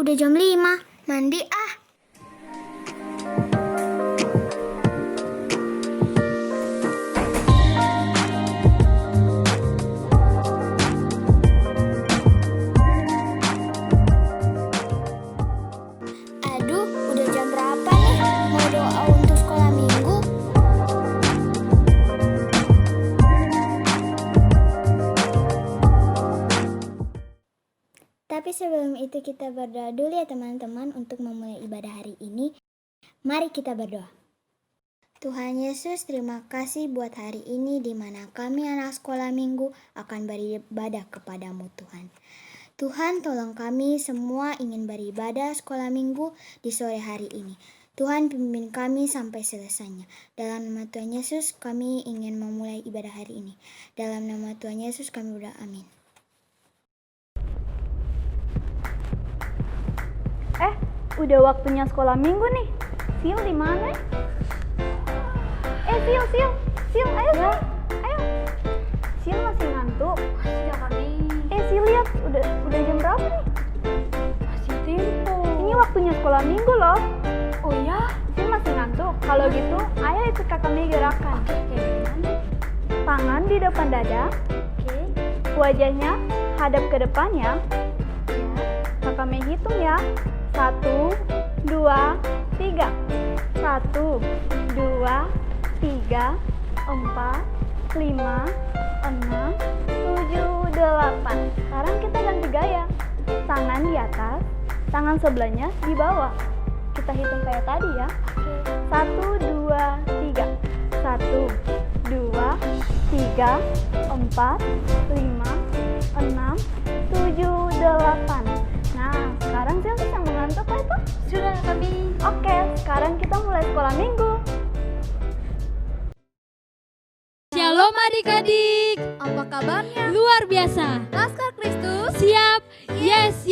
udah jam 5. Mandi ah. Aduh, udah jam berapa nih? Mau doa untuk sekolah minggu? Tapi sebelum itu kita berdoa dulu ya teman-teman untuk memulai ibadah hari ini. Mari kita berdoa. Tuhan Yesus, terima kasih buat hari ini di mana kami anak sekolah minggu akan beribadah kepadamu Tuhan. Tuhan, tolong kami semua ingin beribadah sekolah minggu di sore hari ini. Tuhan, pimpin kami sampai selesainya. Dalam nama Tuhan Yesus, kami ingin memulai ibadah hari ini. Dalam nama Tuhan Yesus kami berdoa, amin. Udah waktunya sekolah minggu nih. Sil di mana? Sil, ayo Sil, ayo. Sil masih ngantuk. Masih ya kami. Sil lihat, udah jam berapa nih? Masih tempo. Ini waktunya sekolah minggu loh. Oh ya? Sil masih ngantuk. Kalau gitu, ayo ikut kakak Mei gerakan. Oke, kayak gimana? Tangan di depan dada, Oke. wajahnya hadap ke depan ya. Ya. Kakak Mei hitung ya. 1, 2, 3. 1, 2, 3, 4, 5, 6, 7, 8. Sekarang kita ganti gaya. Tangan di atas, tangan sebelahnya di bawah. Kita hitung kayak tadi ya. 1, 2, 3. 1, 2, 3, 4, 5, 6, 7, 8. Nah, sekarang Sil bisa mengantuk kan itu? Sudah kami. Oke, sekarang kita mulai sekolah minggu. Shalom adik-adik, Apa kabarnya? luar biasa. Laskar Kristus. Siap? Yes,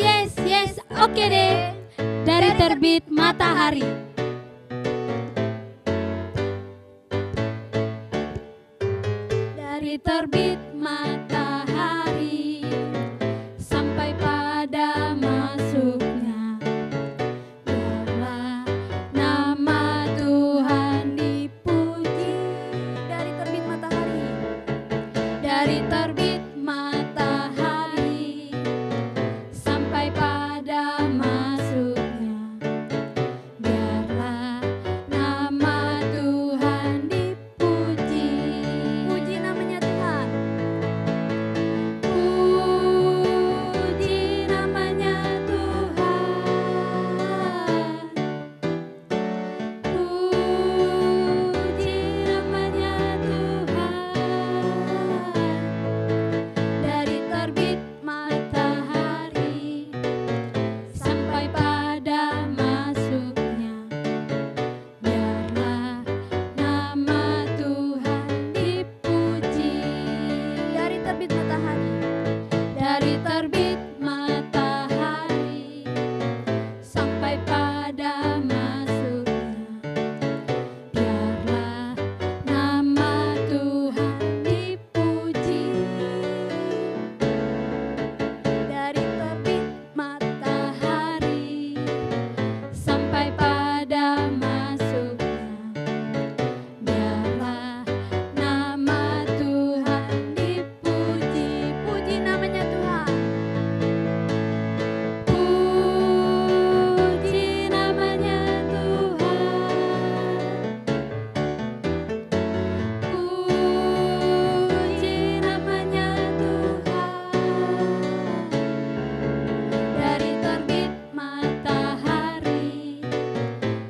oke deh. Dari terbit matahari. Dari terbit matahari sampai pada masuknya, biarlah nama Tuhan dipuji. Dari terbit matahari. Dari terbit matahari sampai pada masuknya, biarlah nama Tuhan dipuji. Puji namanya Tuhan. Puji namanya Tuhan. Puji namanya Tuhan. Dari terbit matahari sampai pada masuknya, biarlah nama Tuhan dipuji. Dari terbit matahari. Dari terbit matahari sampai pada masuknya, biarlah nama Tuhan dipuji. Dari terbit Matahari sampai pada masuknya, biarlah nama Tuhan dipuji. puji namanya Tuhan. Puji namanya Tuhan. Puji namanya Tuhan. Dari terbit matahari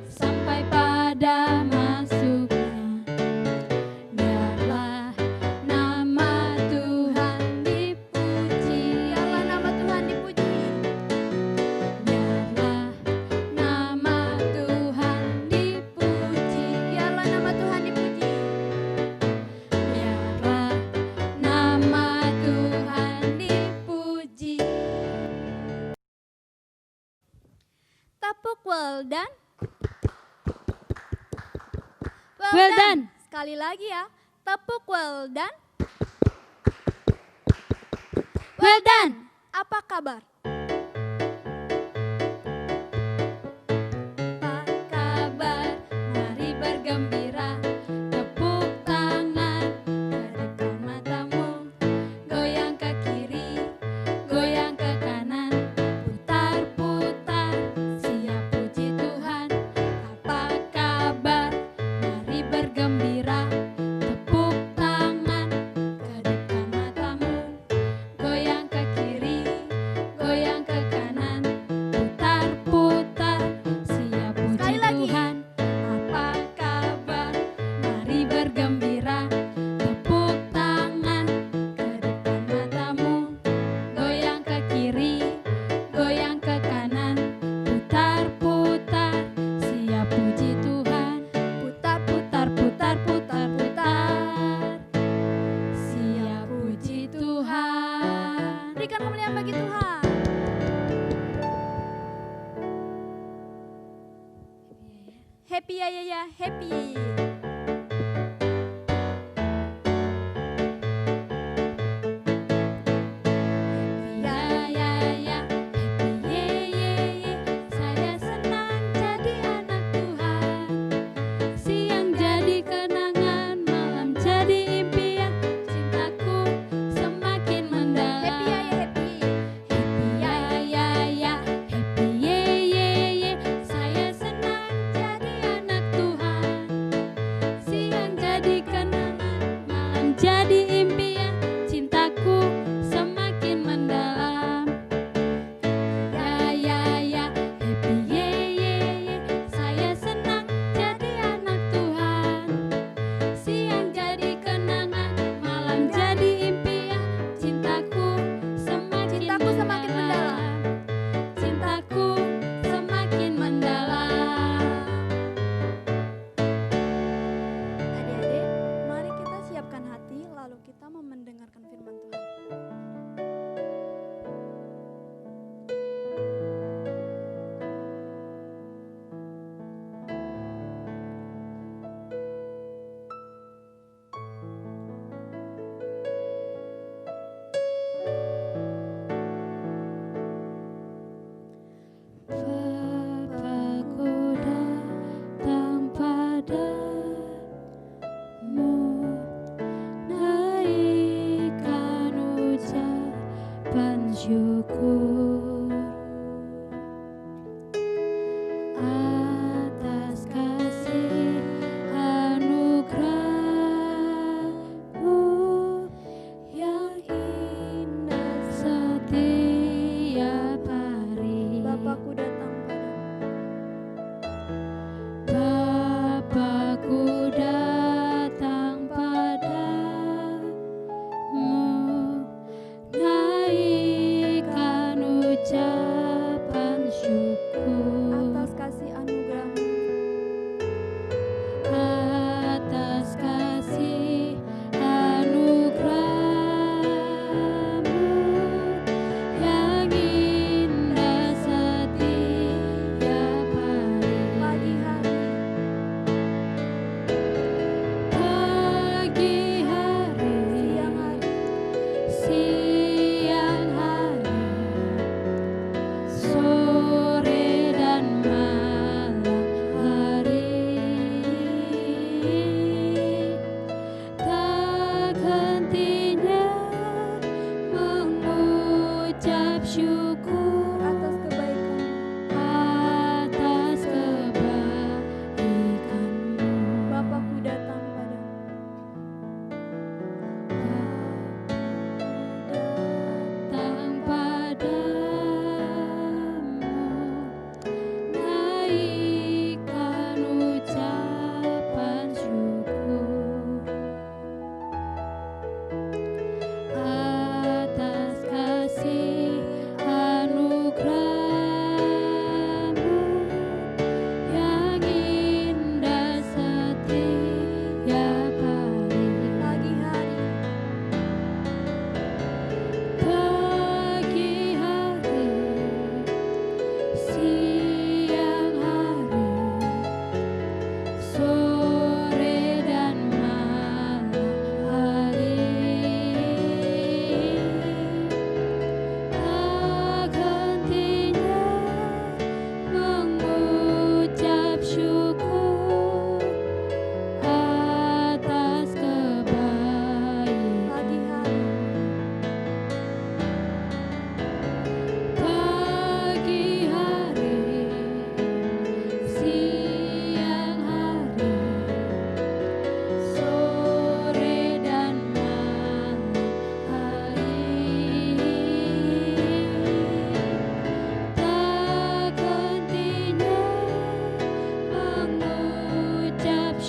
sampai pada masuknya, biarlah nama Tuhan dipuji. Biarlah nama Tuhan dipuji. Biarlah nama Tuhan dipuji. Biarlah nama Tuhan dipuji. Biarlah nama Tuhan dipuji. Tepuk well done. Well done. Sekali lagi ya. Tepuk well done. Well done. Apa kabar? bergembira. Tepuk tangan, kedipkan matamu, goyang ke kiri, goyang ke kanan, putar-putar, siap puji Sekali lagi. Tuhan. Apa kabar? Mari bergembira. Tepuk tangan, kedipkan matamu, goyang ke kiri, goyang ke kanan, putar-putar, siap puji Tuhan. Putar, putar, putar, putar, putar, siap puji Tuhan. Berikan kemuliaan bagi Tuhan. Happy ya ya ya, happy. Ya ya ya, happy ye ye ye, saya senang jadi anak Tuhan. Siang jadi kenangan, malam jadi impian, cintaku semakin mendalam. Happy ya ya, happy. Happy ya ya ya, happy ye ye ye, saya senang jadi anak Tuhan.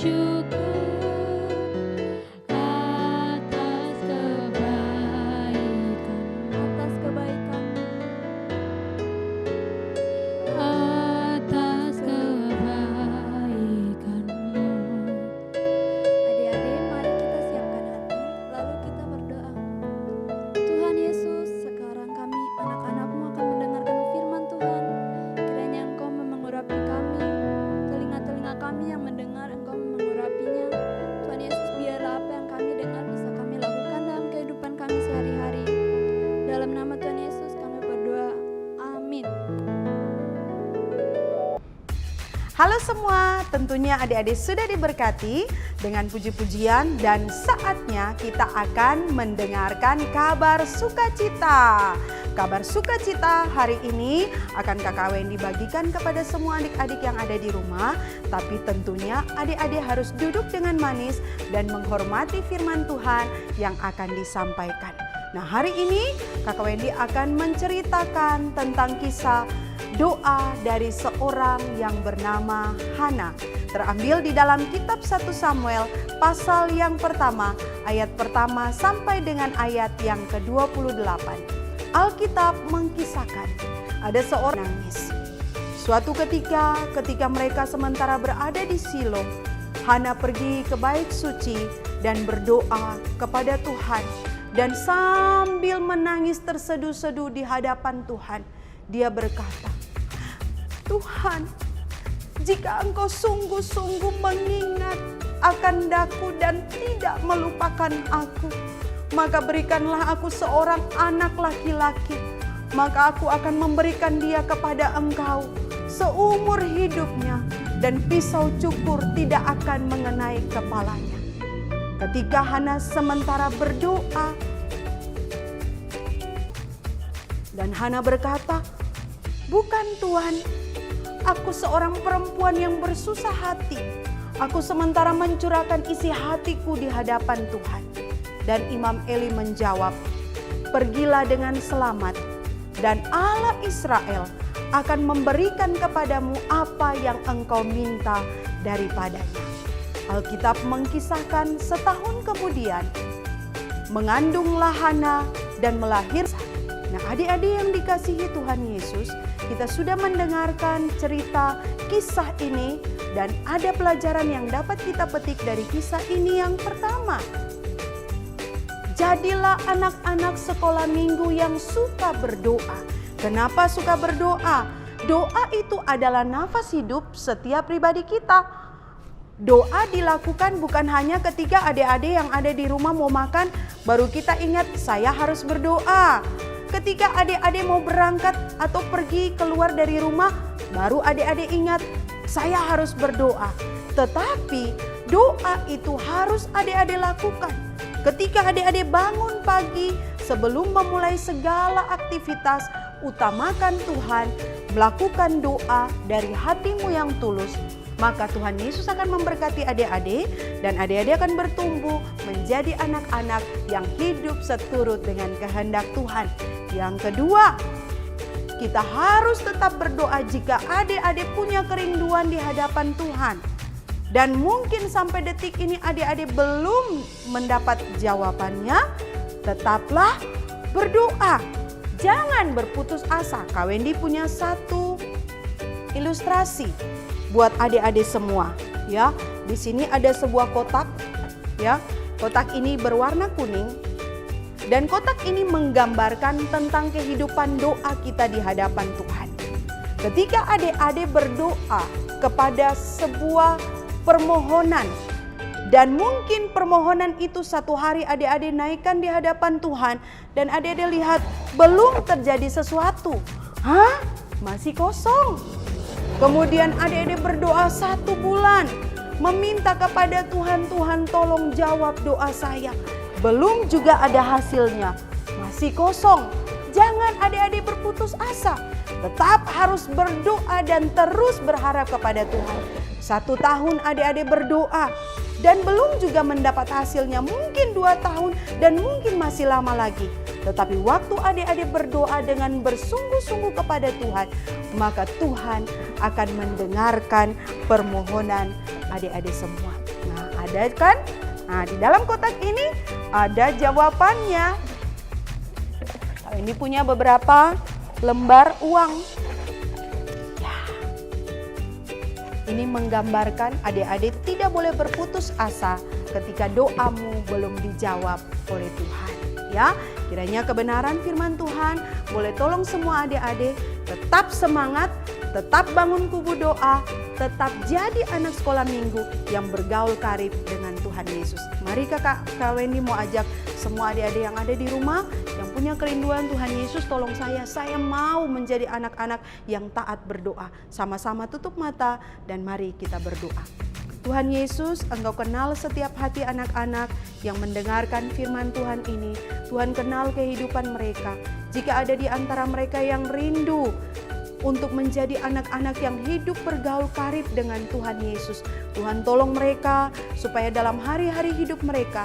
bersyukur atas kebaikan, atas kebaikan. atas kebaikan-Mu. Adik-adik, mari kita siapkan hati, lalu kita berdoa. Tuhan Yesus, sekarang kami anak-anak-Mu akan mendengarkan firman Tuhan. Kiranya Engkau mengurapi kami, telinga-telinga kami yang mendengar, Engkau mengurapinya. Tuhan Yesus, biarlah apa yang kami dengar bisa kami lakukan dalam kehidupan kami sehari-hari. Dalam nama Tuhan Yesus kami berdoa. Amin. Halo semua, tentunya adik-adik sudah diberkati dengan puji-pujian dan saatnya kita akan mendengarkan kabar sukacita. Kabar sukacita hari ini akan Kakak Wendy bagikan kepada semua adik-adik yang ada di rumah. Tapi tentunya adik-adik harus duduk dengan manis dan menghormati firman Tuhan yang akan disampaikan. Nah, hari ini Kakak Wendy akan menceritakan tentang kisah doa dari seorang yang bernama Hana. Terambil di dalam kitab 1 Samuel pasal yang pertama, ayat pertama sampai dengan ayat yang ke-28. Alkitab mengkisahkan ada seorang nangis. Suatu ketika mereka sementara berada di Silo, Hana pergi ke bait suci dan berdoa kepada Tuhan. Dan sambil menangis terseduh-seduh di hadapan Tuhan, dia berkata, Tuhan, jika Engkau sungguh-sungguh mengingat akan daku dan tidak melupakan aku, maka berikanlah aku seorang anak laki-laki, maka aku akan memberikan dia kepada Engkau seumur hidupnya, dan pisau cukur tidak akan mengenai kepalanya. Ketika Hana sementara berdoa, dan Hana berkata, bukan Tuhan, aku seorang perempuan yang bersusah hati. Aku sementara mencurahkan isi hatiku di hadapan Tuhan. Dan Imam Eli menjawab, pergilah dengan selamat, dan Allah Israel akan memberikan kepadamu apa yang engkau minta daripadanya. Alkitab mengkisahkan setahun kemudian, mengandunglah Hana dan melahirkan. Nah, adik-adik yang dikasihi Tuhan Yesus, kita sudah mendengarkan cerita kisah ini dan ada pelajaran yang dapat kita petik dari kisah ini. Yang pertama, jadilah anak-anak sekolah minggu yang suka berdoa. Kenapa suka berdoa? Doa itu adalah nafas hidup setiap pribadi kita. Doa dilakukan bukan hanya ketika adik-adik yang ada di rumah mau makan, baru kita ingat saya harus berdoa. Ketika adik-adik mau berangkat atau pergi keluar dari rumah, baru adik-adik ingat saya harus berdoa. Tetapi doa itu harus adik-adik lakukan. Ketika adik-adik bangun pagi, sebelum memulai segala aktivitas, utamakan Tuhan, melakukan doa dari hatimu yang tulus. Maka Tuhan Yesus akan memberkati adik-adik dan adik-adik akan bertumbuh menjadi anak-anak yang hidup seturut dengan kehendak Tuhan. Yang kedua, kita harus tetap berdoa jika adik-adik punya kerinduan di hadapan Tuhan. Dan mungkin sampai detik ini adik-adik belum mendapat jawabannya, tetaplah berdoa. Jangan berputus asa. Kak Wendy punya satu ilustrasi buat adik-adik semua, ya. Di sini ada sebuah kotak, ya. Kotak ini berwarna kuning dan kotak ini menggambarkan tentang kehidupan doa kita di hadapan Tuhan. Ketika adik-adik berdoa kepada sebuah permohonan dan mungkin permohonan itu satu hari adik-adik naikkan di hadapan Tuhan dan adik-adik lihat belum terjadi sesuatu. Hah? Masih kosong. Kemudian adik-adik berdoa 1 bulan, meminta kepada Tuhan, Tuhan tolong jawab doa saya. Belum juga ada hasilnya, masih kosong. Jangan adik-adik berputus asa, tetap harus berdoa dan terus berharap kepada Tuhan. 1 tahun adik-adik berdoa dan belum juga mendapat hasilnya, mungkin 2 tahun dan mungkin masih lama lagi. Tetapi waktu adik-adik berdoa dengan bersungguh-sungguh kepada Tuhan, maka Tuhan akan mendengarkan permohonan adik-adik semua. Ada kan? Nah, di dalam kotak ini ada jawabannya. Ini punya beberapa lembar uang. Ya. Ini menggambarkan adik-adik tidak boleh berputus asa ketika doamu belum dijawab oleh Tuhan. Ya, kiranya kebenaran firman Tuhan boleh tolong semua adik-adik tetap semangat, tetap bangun kubu doa, tetap jadi anak sekolah minggu yang bergaul karib dengan Tuhan Yesus. Mari Kak Wendy mau ajak semua adik-adik yang ada di rumah yang punya kerinduan Tuhan Yesus, tolong saya mau menjadi anak-anak yang taat berdoa. Sama-sama tutup mata dan mari kita berdoa. Tuhan Yesus, Engkau kenal setiap hati anak-anak yang mendengarkan firman Tuhan ini. Tuhan kenal kehidupan mereka. Jika ada di antara mereka yang rindu untuk menjadi anak-anak yang hidup bergaul karib dengan Tuhan Yesus, Tuhan tolong mereka supaya dalam hari-hari hidup mereka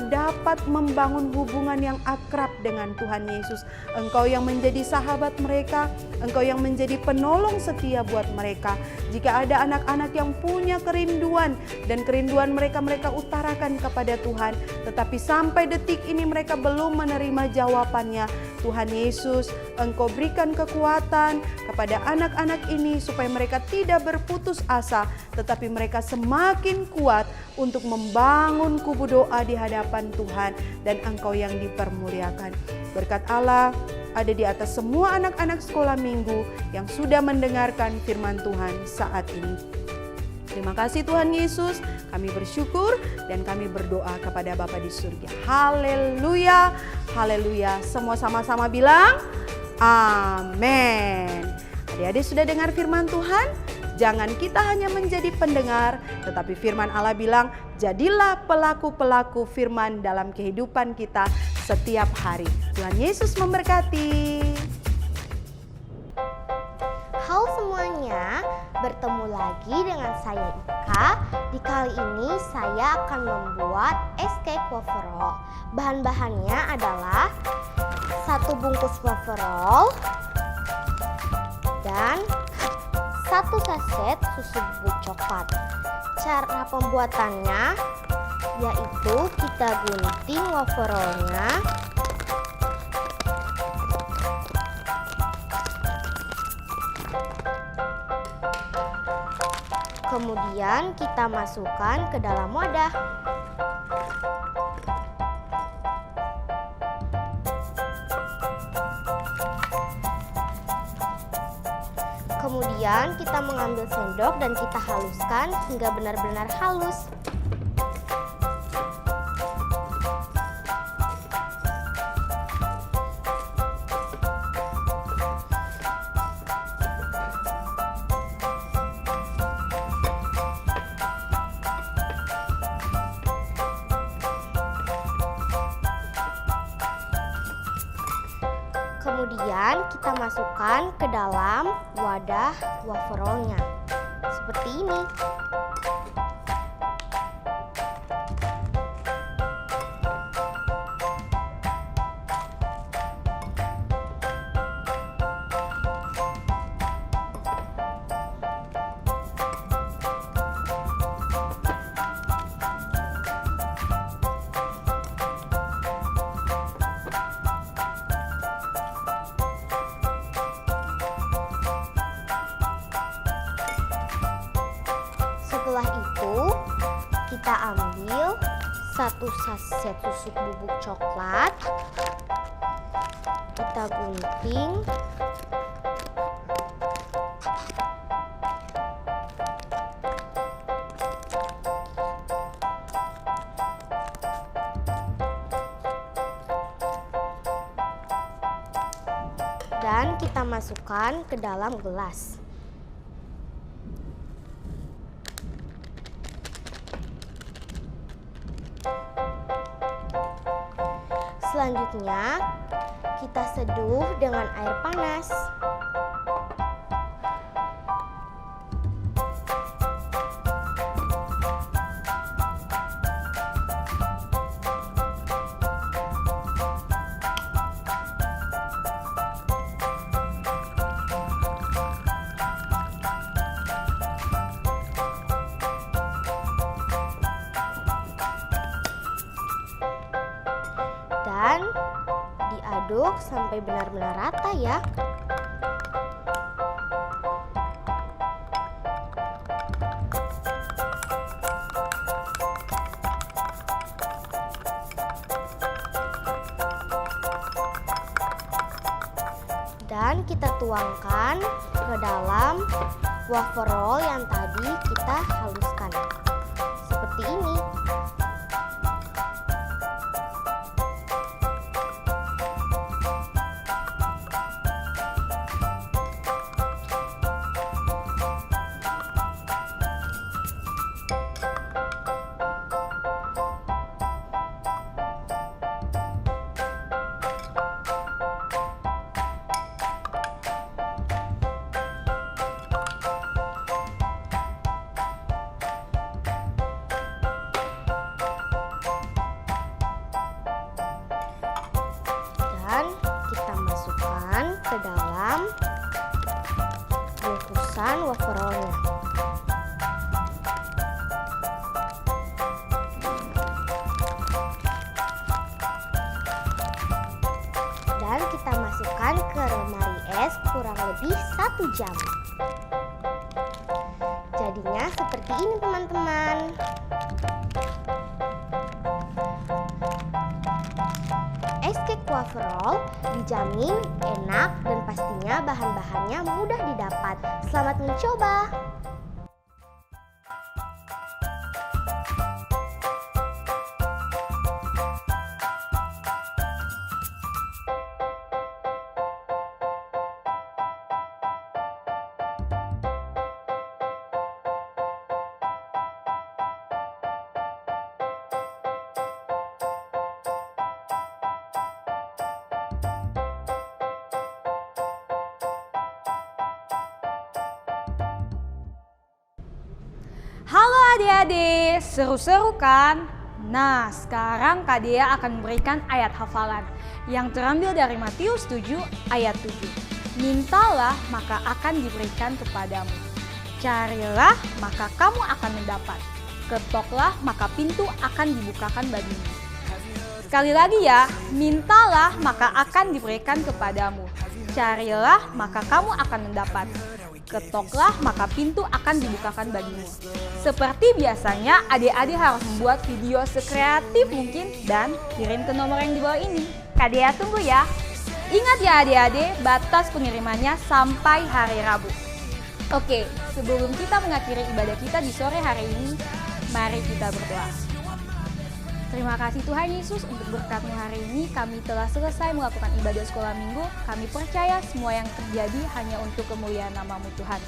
dapat membangun hubungan yang akrab dengan Tuhan Yesus. Engkau yang menjadi sahabat mereka, Engkau yang menjadi penolong setia buat mereka. Jika ada anak-anak yang punya kerinduan dan kerinduan mereka utarakan kepada Tuhan, tetapi sampai detik ini mereka belum menerima jawabannya, Tuhan Yesus, Engkau berikan kekuatan kepada anak-anak ini supaya mereka tidak berputus asa, tetapi mereka semakin kuat untuk membangun kubu doa di hadapan Tuhan dan Engkau yang dipermuliakan. Berkat Allah ada di atas semua anak-anak sekolah minggu yang sudah mendengarkan firman Tuhan saat ini. Terima kasih Tuhan Yesus, kami bersyukur dan kami berdoa kepada Bapa di surga. Haleluya, haleluya. Semua sama-sama bilang amin. Adik-adik sudah dengar firman Tuhan? Jangan kita hanya menjadi pendengar, tetapi firman Allah bilang, jadilah pelaku-pelaku firman dalam kehidupan kita setiap hari. Tuhan Yesus memberkati. Halo semuanya, bertemu lagi dengan saya Ika. Di kali ini saya akan membuat es cake wafer roll. Bahan-bahannya adalah 1 bungkus wafer roll dan 1 saset susu bubuk coklat. Cara pembuatannya yaitu kita gunting wafer rollnya, kemudian kita masukkan ke dalam wadah. Kemudian kita mengambil sendok dan kita haluskan hingga benar-benar halus. Kemudian kita masukkan ke dalam wadah wafer rollnya seperti ini. Setelah itu kita ambil 1 saset susu bubuk coklat, kita gunting, dan kita masukkan ke dalam gelas. Selanjutnya, kita seduh dengan air panas. aduk sampai benar-benar rata ya. Dan kita tuangkan ke dalam wafer roll yang tadi kita haluskan. Seperti ini. Dan kita masukkan ke dalam bungkusan wafer rollnya. Dan kita masukkan ke lemari es kurang lebih 1 jam. Jadinya seperti ini teman-teman. Es kek wafer roll dijamin enak dan pastinya bahan-bahannya mudah didapat. Selamat mencoba! Halo adik-adik, seru-seru kan? Nah, sekarang Kak Dea akan memberikan ayat hafalan yang terambil dari Matius 7 ayat 7. Mintalah maka akan diberikan kepadamu. Carilah maka kamu akan mendapat. Ketoklah maka pintu akan dibukakan bagimu. Sekali lagi ya, mintalah maka akan diberikan kepadamu. Carilah maka kamu akan mendapat. Ketoklah maka pintu akan dibukakan bagimu. Seperti biasanya, adik-adik harus membuat video sekreatif mungkin dan kirim ke nomor yang di bawah ini. Kak Dea tunggu ya. Ingat ya adik-adik, batas pengirimannya sampai hari Rabu. Oke, sebelum kita mengakhiri ibadah kita di sore hari ini, mari kita berdoa. Terima kasih Tuhan Yesus untuk berkat-Mu hari ini. Kami telah selesai melakukan ibadah sekolah minggu. Kami percaya semua yang terjadi hanya untuk kemuliaan nama-Mu Tuhan.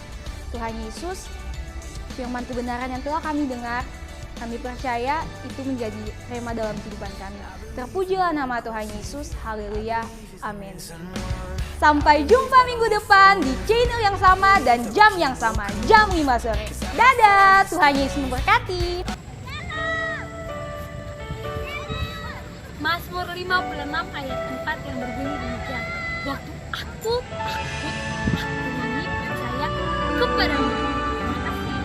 Tuhan Yesus, firman kebenaran yang telah kami dengar, kami percaya itu menjadi rema dalam kehidupan kami. Terpujilah nama Tuhan Yesus. Haleluya. Amin. Sampai jumpa minggu depan di channel yang sama dan jam yang sama, jam 5 sore. Dadah, Tuhan Yesus memberkati. Mazmur 56 ayat 4 yang berbunyi demikian. Waktu aku takut, aku ini percaya kepadamu. Terima kasih.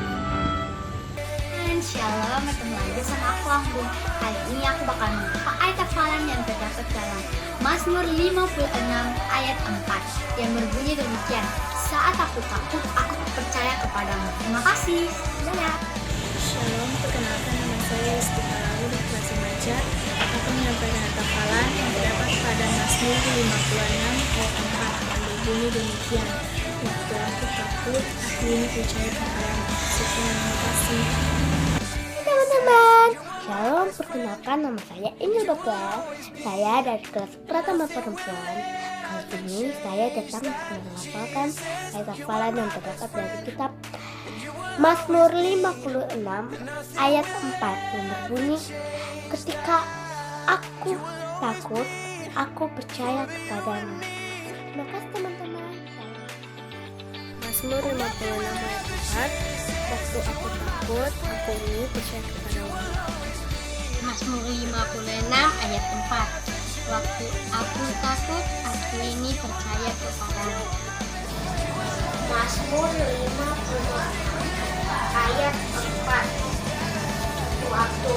Shalom, bertemu lagi sama aku Anggun. Kali ini aku bakal membuka ayat hafalan yang terdapat dalam Mazmur 56 ayat 4 yang berbunyi demikian. Saat aku takut, aku percaya kepadamu. Terima kasih. Dadah. Shalom, perkenalkan nama saya Istika Lalu dari kelas remaja. Aku menyampaikan ayat hafalan yang terdapat pada Mazmur 56 ayat 4 yang berbunyi demikian. Waktu aku takut, aku ini percaya kepadamu. Sekian, terima kasih. Teman-teman, shalom, perkenalkan nama saya Inul Bakwel. Saya dari kelas Pratama Perempuan. Kali ini saya datang untuk menghafalkan ayat hafalan yang terdapat dari kitab Mazmur 56 ayat 4 yang berbunyi, ketika aku takut, aku percaya kepadamu. Terima kasih teman-teman. Mazmur 56 ayat 4. Waktu aku takut, aku ini percaya kepadamu. Mazmur 56 ayat 4. Waktu aku takut, aku ini percaya kepadamu. Mazmur 56 ayat 4. Waktu